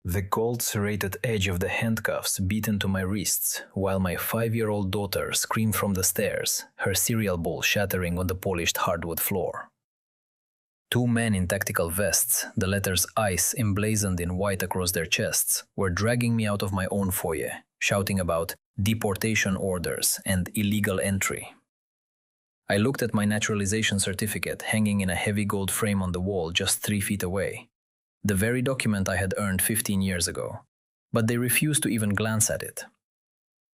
The cold, serrated edge of the handcuffs beat into my wrists, while my 5-year-old daughter screamed from the stairs, her cereal bowl shattering on the polished hardwood floor. Two men in tactical vests, the letters ICE emblazoned in white across their chests, were dragging me out of my own foyer, shouting about deportation orders and illegal entry. I looked at my naturalization certificate hanging in a heavy gold frame on the wall just 3 feet away, the very document I had earned 15 years ago, but they refused to even glance at it.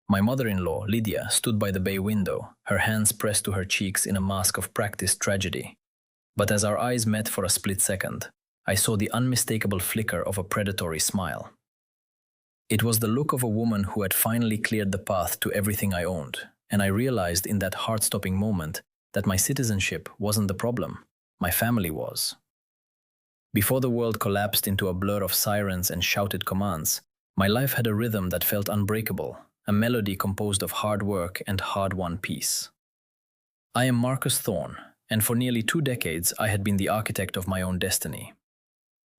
My mother-in-law, Lydia, stood by the bay window, her hands pressed to her cheeks in a mask of practiced tragedy. But as our eyes met for a split second, I saw the unmistakable flicker of a predatory smile. It was the look of a woman who had finally cleared the path to everything I owned, and I realized in that heart-stopping moment that my citizenship wasn't the problem, my family was. Before the world collapsed into a blur of sirens and shouted commands, my life had a rhythm that felt unbreakable, a melody composed of hard work and hard-won peace. I am Marcus Thorne, and for nearly 2 decades I had been the architect of my own destiny.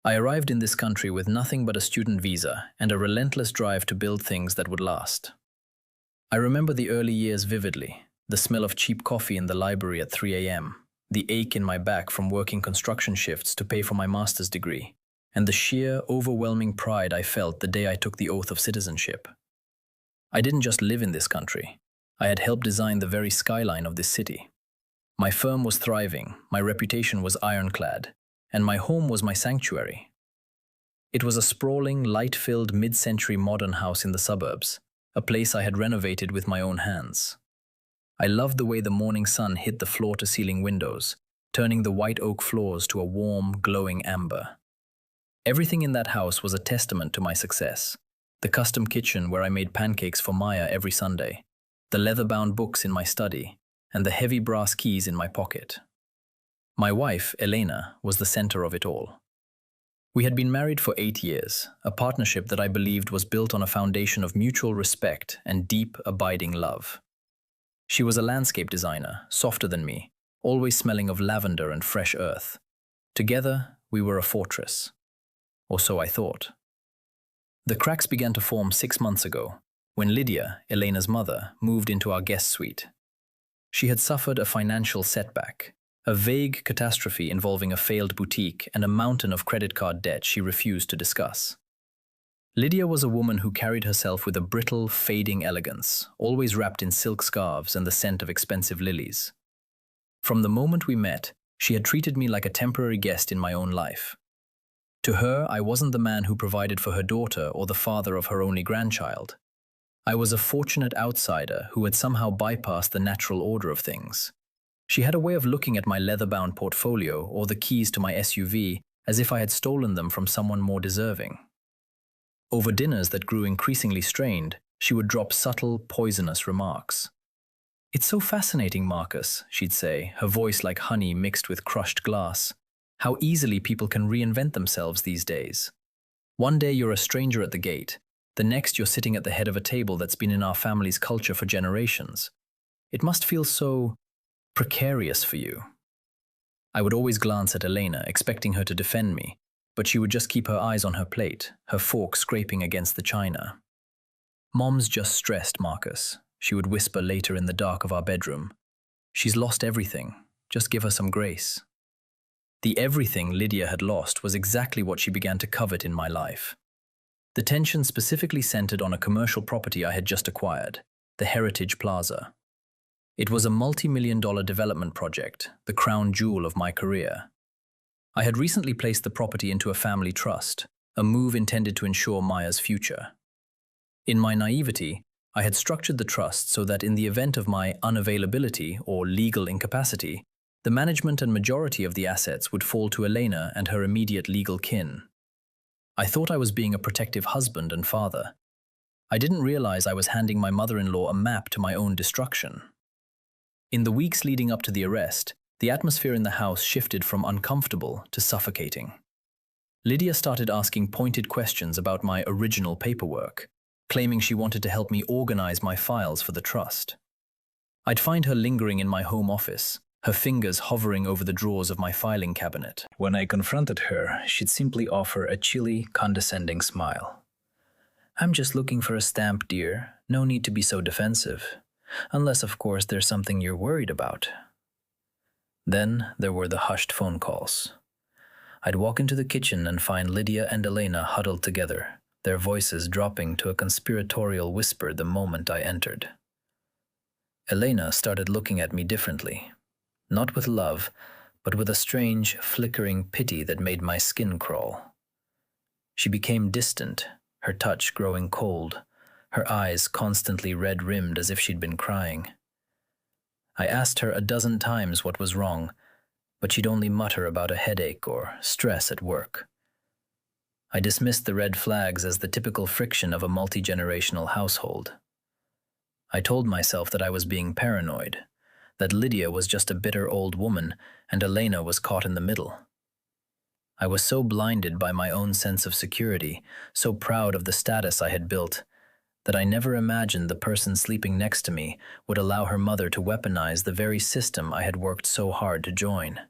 I arrived in this country with nothing but a student visa and a relentless drive to build things that would last. I remember the early years vividly, the smell of cheap coffee in the library at 3 a.m., the ache in my back from working construction shifts to pay for my master's degree, and the sheer, overwhelming pride I felt the day I took the oath of citizenship. I didn't just live in this country. I had helped design the very skyline of this city. My firm was thriving, my reputation was ironclad, and my home was my sanctuary. It was a sprawling, light-filled, mid-century modern house in the suburbs, a place I had renovated with my own hands. I loved the way the morning sun hit the floor-to-ceiling windows, turning the white oak floors to a warm, glowing amber. Everything in that house was a testament to my success. The custom kitchen where I made pancakes for Maya every Sunday, the leather-bound books in my study, and the heavy brass keys in my pocket. My wife, Elena, was the center of it all. We had been married for 8 years, a partnership that I believed was built on a foundation of mutual respect and deep, abiding love. She was a landscape designer, softer than me, always smelling of lavender and fresh earth. Together, we were a fortress. Or so I thought. The cracks began to form 6 months ago, when Lydia, Elena's mother, moved into our guest suite. She had suffered a financial setback, a vague catastrophe involving a failed boutique and a mountain of credit card debt she refused to discuss. Lydia was a woman who carried herself with a brittle, fading elegance, always wrapped in silk scarves and the scent of expensive lilies. From the moment we met, she had treated me like a temporary guest in my own life. To her, I wasn't the man who provided for her daughter or the father of her only grandchild. I was a fortunate outsider who had somehow bypassed the natural order of things. She had a way of looking at my leather-bound portfolio or the keys to my SUV as if I had stolen them from someone more deserving. Over dinners that grew increasingly strained, she would drop subtle, poisonous remarks. "It's so fascinating, Marcus," she'd say, her voice like honey mixed with crushed glass. "How easily people can reinvent themselves these days. One day you're a stranger at the gate. The next you're sitting at the head of a table that's been in our family's culture for generations. It must feel so precarious for you." I would always glance at Elena, expecting her to defend me, but she would just keep her eyes on her plate, her fork scraping against the china. "Mom's just stressed, Marcus," she would whisper later in the dark of our bedroom. "She's lost everything. Just give her some grace." The everything Lydia had lost was exactly what she began to covet in my life. The tension specifically centered on a commercial property I had just acquired, the Heritage Plaza. It was a multi-million-dollar development project, the crown jewel of my career. I had recently placed the property into a family trust, a move intended to ensure Maya's future. In my naivety, I had structured the trust so that in the event of my unavailability or legal incapacity, the management and majority of the assets would fall to Elena and her immediate legal kin. I thought I was being a protective husband and father. I didn't realize I was handing my mother-in-law a map to my own destruction. In the weeks leading up to the arrest, the atmosphere in the house shifted from uncomfortable to suffocating. Lydia started asking pointed questions about my original paperwork, claiming she wanted to help me organize my files for the trust. I'd find her lingering in my home office, her fingers hovering over the drawers of my filing cabinet. When I confronted her, she'd simply offer a chilly, condescending smile. "I'm just looking for a stamp, dear. No need to be so defensive. Unless, of course, there's something you're worried about." Then there were the hushed phone calls. I'd walk into the kitchen and find Lydia and Elena huddled together, their voices dropping to a conspiratorial whisper the moment I entered. Elena started looking at me differently, not with love, but with a strange, flickering pity that made my skin crawl. She became distant, her touch growing cold, her eyes constantly red-rimmed as if she'd been crying. I asked her a dozen times what was wrong, but she'd only mutter about a headache or stress at work. I dismissed the red flags as the typical friction of a multi-generational household. I told myself that I was being paranoid, that Lydia was just a bitter old woman and Elena was caught in the middle. I was so blinded by my own sense of security, so proud of the status I had built, that I never imagined the person sleeping next to me would allow her mother to weaponize the very system I had worked so hard to join.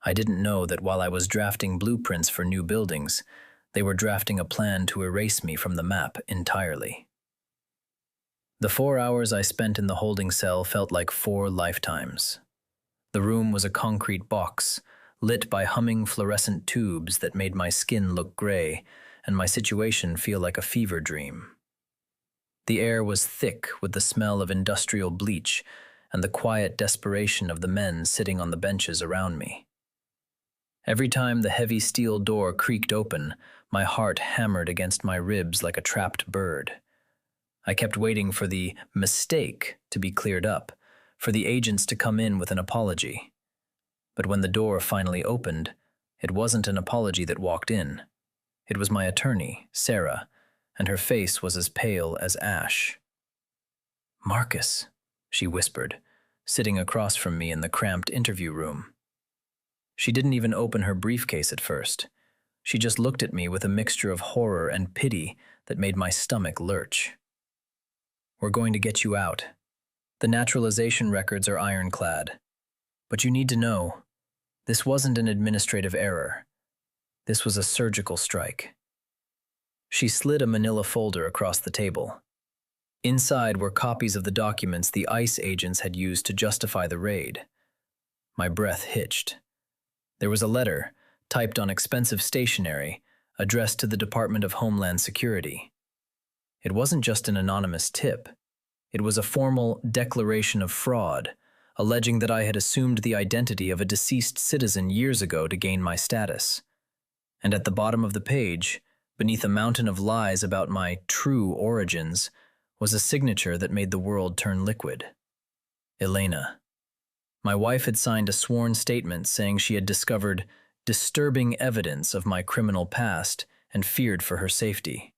I didn't know that while I was drafting blueprints for new buildings, they were drafting a plan to erase me from the map entirely. The 4 hours I spent in the holding cell felt like 4 lifetimes. The room was a concrete box, lit by humming fluorescent tubes that made my skin look gray and my situation feel like a fever dream. The air was thick with the smell of industrial bleach and the quiet desperation of the men sitting on the benches around me. Every time the heavy steel door creaked open, my heart hammered against my ribs like a trapped bird. I kept waiting for the mistake to be cleared up, for the agents to come in with an apology. But when the door finally opened, it wasn't an apology that walked in. It was my attorney, Sarah, and her face was as pale as ash. "Marcus," she whispered, sitting across from me in the cramped interview room. She didn't even open her briefcase at first. She just looked at me with a mixture of horror and pity that made my stomach lurch. "We're going to get you out. The naturalization records are ironclad. But you need to know, this wasn't an administrative error. This was a surgical strike." She slid a manila folder across the table. Inside were copies of the documents the ICE agents had used to justify the raid. My breath hitched. There was a letter, typed on expensive stationery, addressed to the Department of Homeland Security. It wasn't just an anonymous tip. It was a formal declaration of fraud, alleging that I had assumed the identity of a deceased citizen years ago to gain my status. And at the bottom of the page, beneath a mountain of lies about my true origins, was a signature that made the world turn liquid. Elena. My wife had signed a sworn statement saying she had discovered disturbing evidence of my criminal past and feared for her safety.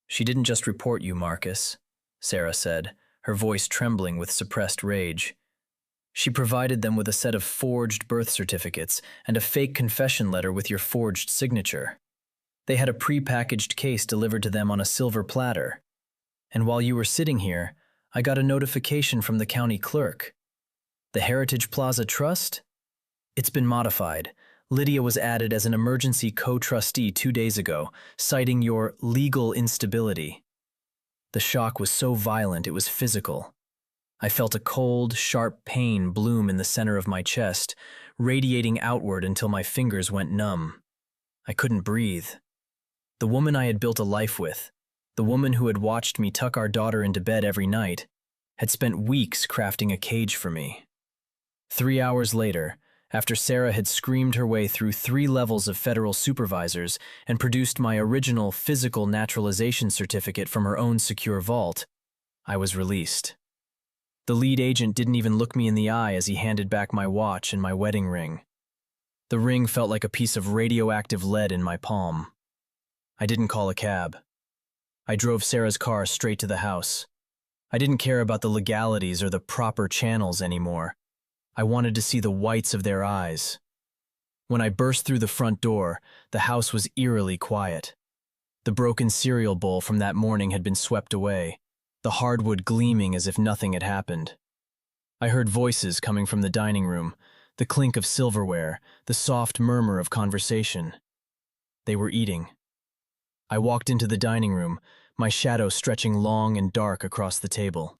"She didn't just report you, Marcus," Sarah said, her voice trembling with suppressed rage. "She provided them with a set of forged birth certificates and a fake confession letter with your forged signature. They had a pre-packaged case delivered to them on a silver platter. And while you were sitting here, I got a notification from the county clerk. The Heritage Plaza Trust? It's been modified. Lydia was added as an emergency co-trustee 2 days ago, citing your legal instability." The shock was so violent it was physical. I felt a cold, sharp pain bloom in the center of my chest, radiating outward until my fingers went numb. I couldn't breathe. The woman I had built a life with, the woman who had watched me tuck our daughter into bed every night, had spent weeks crafting a cage for me. 3 hours later, after Sarah had screamed her way through 3 levels of federal supervisors and produced my original physical naturalization certificate from her own secure vault, I was released. The lead agent didn't even look me in the eye as he handed back my watch and my wedding ring. The ring felt like a piece of radioactive lead in my palm. I didn't call a cab. I drove Sarah's car straight to the house. I didn't care about the legalities or the proper channels anymore. I wanted to see the whites of their eyes. When I burst through the front door, the house was eerily quiet. The broken cereal bowl from that morning had been swept away, the hardwood gleaming as if nothing had happened. I heard voices coming from the dining room, the clink of silverware, the soft murmur of conversation. They were eating. I walked into the dining room, my shadow stretching long and dark across the table.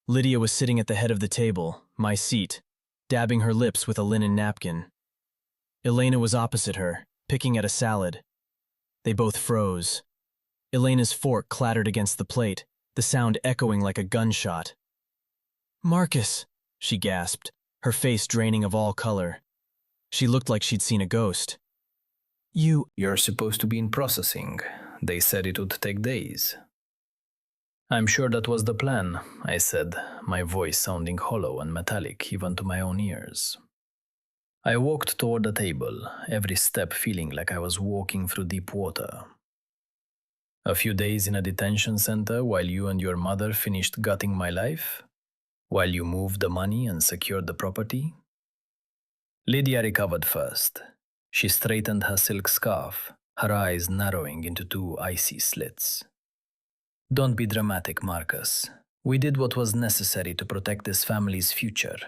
Lydia was sitting at the head of the table, my seat, dabbing her lips with a linen napkin. Elena was opposite her, picking at a salad. They both froze. Elena's fork clattered against the plate, the sound echoing like a gunshot. "Marcus," she gasped, her face draining of all color. She looked like she'd seen a ghost. You're supposed to be in processing. They said it would take days." "I'm sure that was the plan," I said, my voice sounding hollow and metallic even to my own ears. I walked toward the table, every step feeling like I was walking through deep water. "A few days in a detention center while you and your mother finished gutting my life? While you moved the money and secured the property?" Lydia recovered first. She straightened her silk scarf, her eyes narrowing into two icy slits. "Don't be dramatic, Marcus. We did what was necessary to protect this family's future.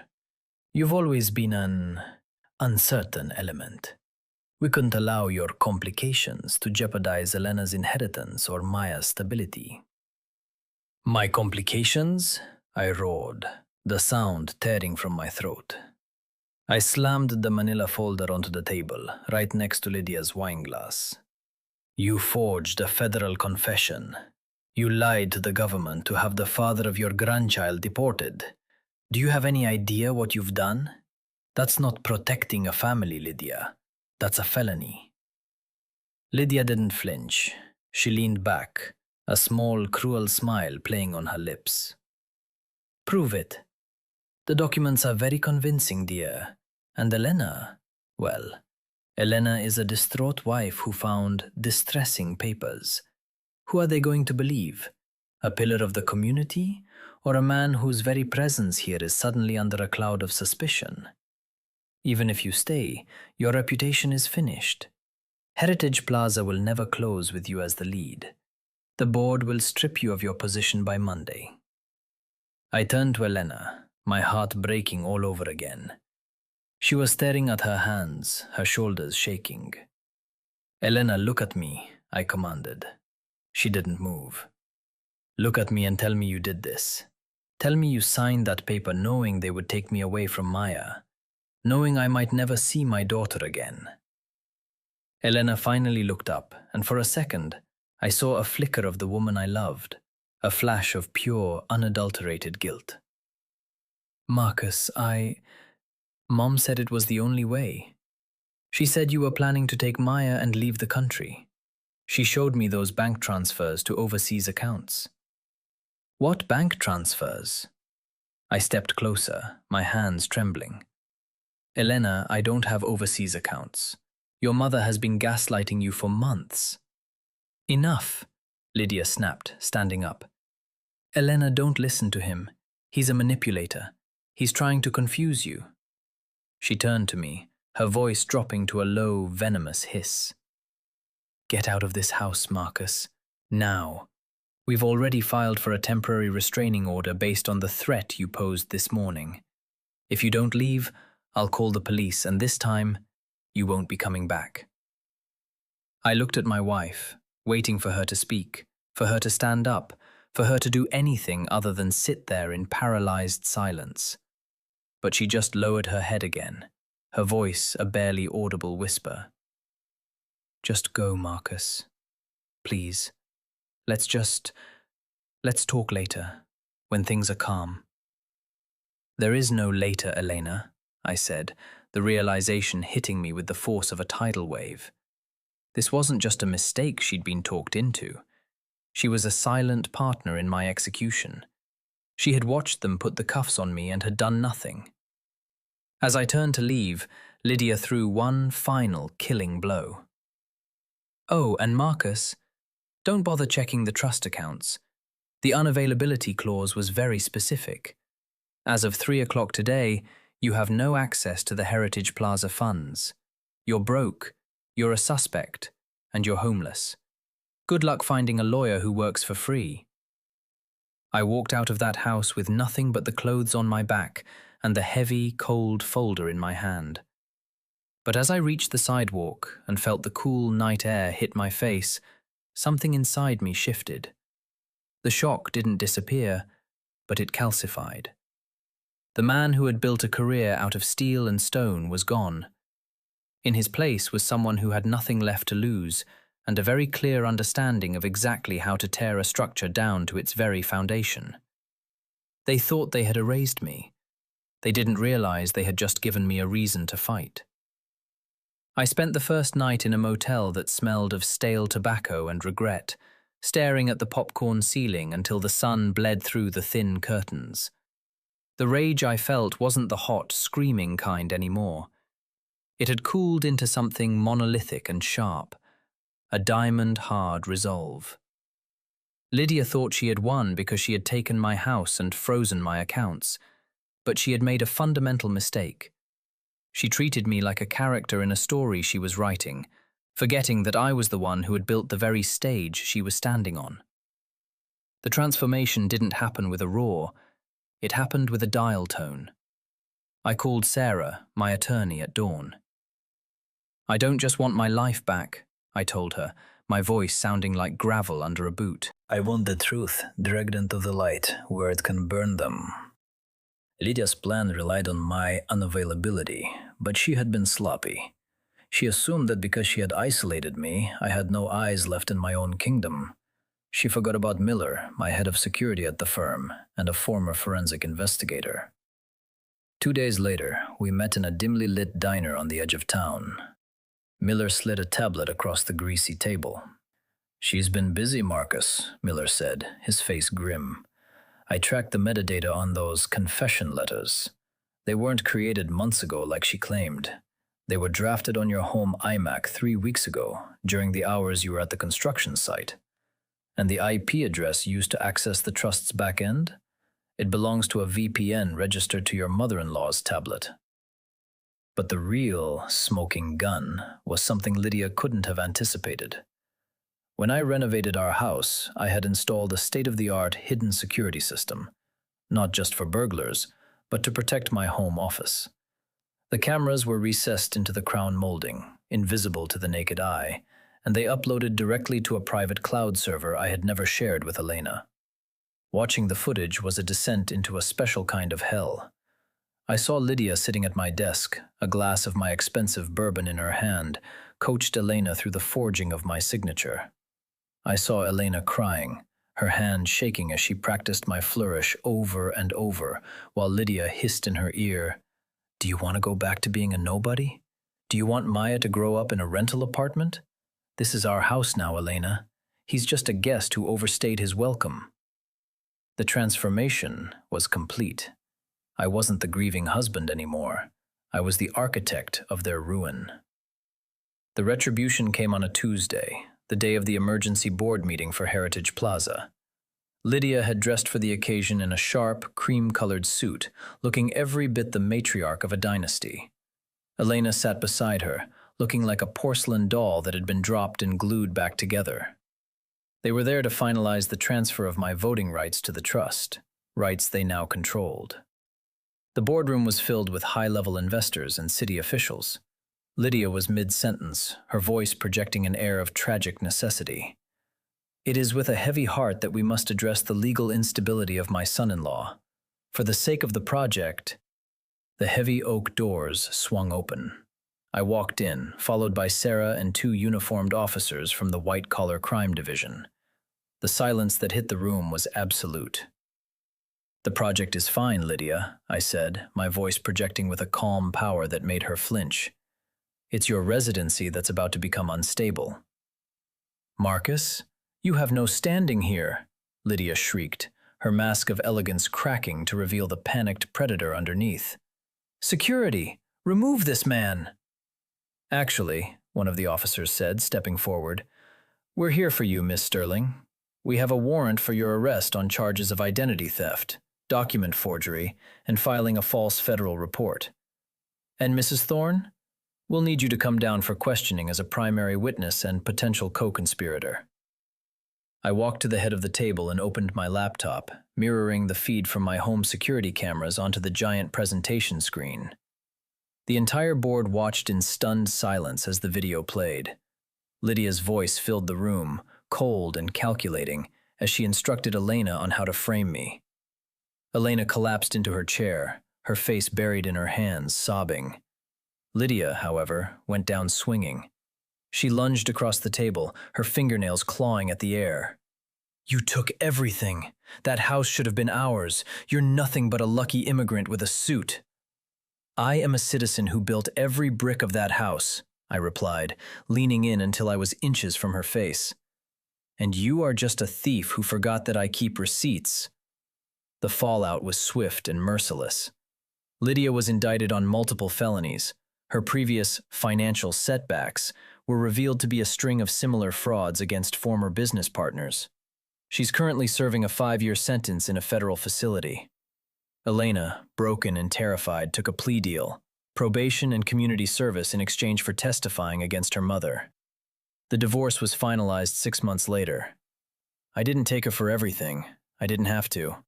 You've always been an uncertain element. We couldn't allow your complications to jeopardize Elena's inheritance or Maya's stability." "My complications?" I roared, the sound tearing from my throat. I slammed the manila folder onto the table, right next to Lydia's wineglass. "You forged a federal confession. You lied to the government to have the father of your grandchild deported. Do you have any idea what you've done? That's not protecting a family, Lydia. That's a felony." Lydia didn't flinch. She leaned back, a small, cruel smile playing on her lips. "Prove it. The documents are very convincing, dear. And Elena, well, Elena is a distraught wife who found distressing papers. Who are they going to believe? A pillar of the community, or a man whose very presence here is suddenly under a cloud of suspicion? Even if you stay, your reputation is finished. Heritage Plaza will never close with you as the lead. The board will strip you of your position by Monday." I turned to Elena, my heart breaking all over again. She was staring at her hands, her shoulders shaking. "Elena, look at me," I commanded. She didn't move. "Look at me and tell me you did this. Tell me you signed that paper knowing they would take me away from Maya, knowing I might never see my daughter again." Elena finally looked up, and for a second, I saw a flicker of the woman I loved, a flash of pure, unadulterated guilt. "Marcus, Mom said it was the only way. She said you were planning to take Maya and leave the country. She showed me those bank transfers to overseas accounts." "What bank transfers?" I stepped closer, my hands trembling. "Elena, I don't have overseas accounts. Your mother has been gaslighting you for months." "Enough," Lydia snapped, standing up. "Elena, don't listen to him. He's a manipulator. He's trying to confuse you." She turned to me, her voice dropping to a low, venomous hiss. "Get out of this house, Marcus. Now. We've already filed for a temporary restraining order based on the threat you posed this morning. If you don't leave, I'll call the police, and this time, you won't be coming back." I looked at my wife, waiting for her to speak, for her to stand up, for her to do anything other than sit there in paralyzed silence. But she just lowered her head again, her voice a barely audible whisper. "Just go, Marcus. Please. Let's talk later, when things are calm." "There is no later, Elena," I said, the realization hitting me with the force of a tidal wave. This wasn't just a mistake she'd been talked into. She was a silent partner in my execution. She had watched them put the cuffs on me and had done nothing. As I turned to leave, Lydia threw one final killing blow. "Oh, and Marcus, don't bother checking the trust accounts. The unavailability clause was very specific. As of 3 o'clock today, you have no access to the Heritage Plaza funds. You're broke, you're a suspect, and you're homeless. Good luck finding a lawyer who works for free." I walked out of that house with nothing but the clothes on my back and the heavy, cold folder in my hand. But as I reached the sidewalk and felt the cool night air hit my face, something inside me shifted. The shock didn't disappear, but it calcified. The man who had built a career out of steel and stone was gone. In his place was someone who had nothing left to lose and a very clear understanding of exactly how to tear a structure down to its very foundation. They thought they had erased me. They didn't realize they had just given me a reason to fight. I spent the first night in a motel that smelled of stale tobacco and regret, staring at the popcorn ceiling until the sun bled through the thin curtains. The rage I felt wasn't the hot, screaming kind anymore. It had cooled into something monolithic and sharp, a diamond-hard resolve. Lydia thought she had won because she had taken my house and frozen my accounts, but she had made a fundamental mistake. She treated me like a character in a story she was writing, forgetting that I was the one who had built the very stage she was standing on. The transformation didn't happen with a roar, it happened with a dial tone. I called Sarah, my attorney, at dawn. "I don't just want my life back," I told her, my voice sounding like gravel under a boot. "I want the truth dragged into the light where it can burn them." Lydia's plan relied on my unavailability, but she had been sloppy. She assumed that because she had isolated me, I had no eyes left in my own kingdom. She forgot about Miller, my head of security at the firm, and a former forensic investigator. 2 days later, we met in a dimly lit diner on the edge of town. Miller slid a tablet across the greasy table. "She's been busy, Marcus," Miller said, his face grim. "I tracked the metadata on those confession letters. They weren't created months ago like she claimed. They were drafted on your home iMac 3 weeks ago, during the hours you were at the construction site. And the IP address used to access the trust's back end? It belongs to a VPN registered to your mother-in-law's tablet." But the real smoking gun was something Lydia couldn't have anticipated. When I renovated our house, I had installed a state-of-the-art hidden security system, not just for burglars, but to protect my home office. The cameras were recessed into the crown molding, invisible to the naked eye, and they uploaded directly to a private cloud server I had never shared with Elena. Watching the footage was a descent into a special kind of hell. I saw Lydia sitting at my desk, a glass of my expensive bourbon in her hand, coached Elena through the forging of my signature. I saw Elena crying, her hand shaking as she practiced my flourish over and over, while Lydia hissed in her ear, "Do you want to go back to being a nobody? Do you want Maya to grow up in a rental apartment? This is our house now, Elena. He's just a guest who overstayed his welcome." The transformation was complete. I wasn't the grieving husband anymore. I was the architect of their ruin. The retribution came on a Tuesday, the day of the emergency board meeting for Heritage Plaza. Lydia had dressed for the occasion in a sharp, cream-colored suit, looking every bit the matriarch of a dynasty. Elena sat beside her, looking like a porcelain doll that had been dropped and glued back together. They were there to finalize the transfer of my voting rights to the trust, rights they now controlled. The boardroom was filled with high-level investors and city officials. Lydia was mid-sentence, her voice projecting an air of tragic necessity. "It is with a heavy heart that we must address the legal instability of my son-in-law. For the sake of the project." The heavy oak doors swung open. I walked in, followed by Sarah and 2 uniformed officers from the white-collar crime division. The silence that hit the room was absolute. "The project is fine, Lydia," I said, my voice projecting with a calm power that made her flinch. "It's your residency that's about to become unstable." "Marcus, you have no standing here," Lydia shrieked, her mask of elegance cracking to reveal the panicked predator underneath. "Security! Remove this man!" "Actually," one of the officers said, stepping forward, "we're here for you, Miss Sterling. We have a warrant for your arrest on charges of identity theft, document forgery, and filing a false federal report. And Mrs. Thorne, we'll need you to come down for questioning as a primary witness and potential co-conspirator." I walked to the head of the table and opened my laptop, mirroring the feed from my home security cameras onto the giant presentation screen. The entire board watched in stunned silence as the video played. Lydia's voice filled the room, cold and calculating, as she instructed Elena on how to frame me. Elena collapsed into her chair, her face buried in her hands, sobbing. Lydia, however, went down swinging. She lunged across the table, her fingernails clawing at the air. "You took everything. That house should have been ours. You're nothing but a lucky immigrant with a suit." "I am a citizen who built every brick of that house," I replied, leaning in until I was inches from her face. "And you are just a thief who forgot that I keep receipts." The fallout was swift and merciless. Lydia was indicted on multiple felonies. Her previous financial setbacks were revealed to be a string of similar frauds against former business partners. She's currently serving a 5-year sentence in a federal facility. Elena, broken and terrified, took a plea deal, probation and community service in exchange for testifying against her mother. The divorce was finalized 6 months later. I didn't take her for everything. I didn't have to.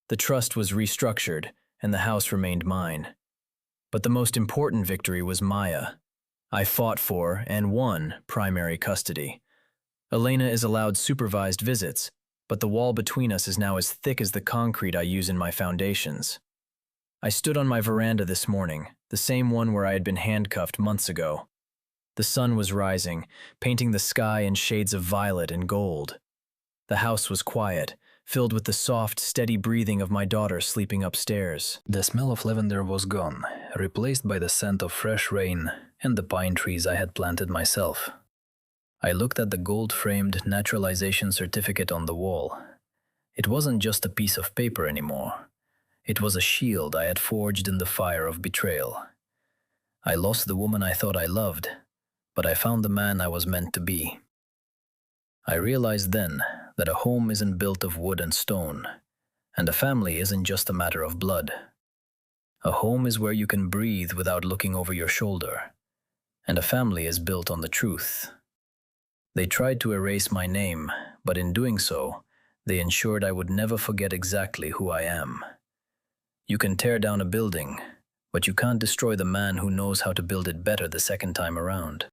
The trust was restructured, and the house remained mine. But the most important victory was Maya. I fought for and won primary custody. Elena is allowed supervised visits, but the wall between us is now as thick as the concrete I use in my foundations. I stood on my veranda this morning, the same one where I had been handcuffed months ago. The sun was rising, painting the sky in shades of violet and gold. The house was quiet, filled with the soft, steady breathing of my daughter sleeping upstairs. The smell of lavender was gone, replaced by the scent of fresh rain and the pine trees I had planted myself. I looked at the gold-framed naturalization certificate on the wall. It wasn't just a piece of paper anymore. It was a shield I had forged in the fire of betrayal. I lost the woman I thought I loved, but I found the man I was meant to be. I realized then that a home isn't built of wood and stone, and a family isn't just a matter of blood. A home is where you can breathe without looking over your shoulder, and a family is built on the truth. They tried to erase my name, but in doing so, they ensured I would never forget exactly who I am. You can tear down a building, but you can't destroy the man who knows how to build it better the second time around.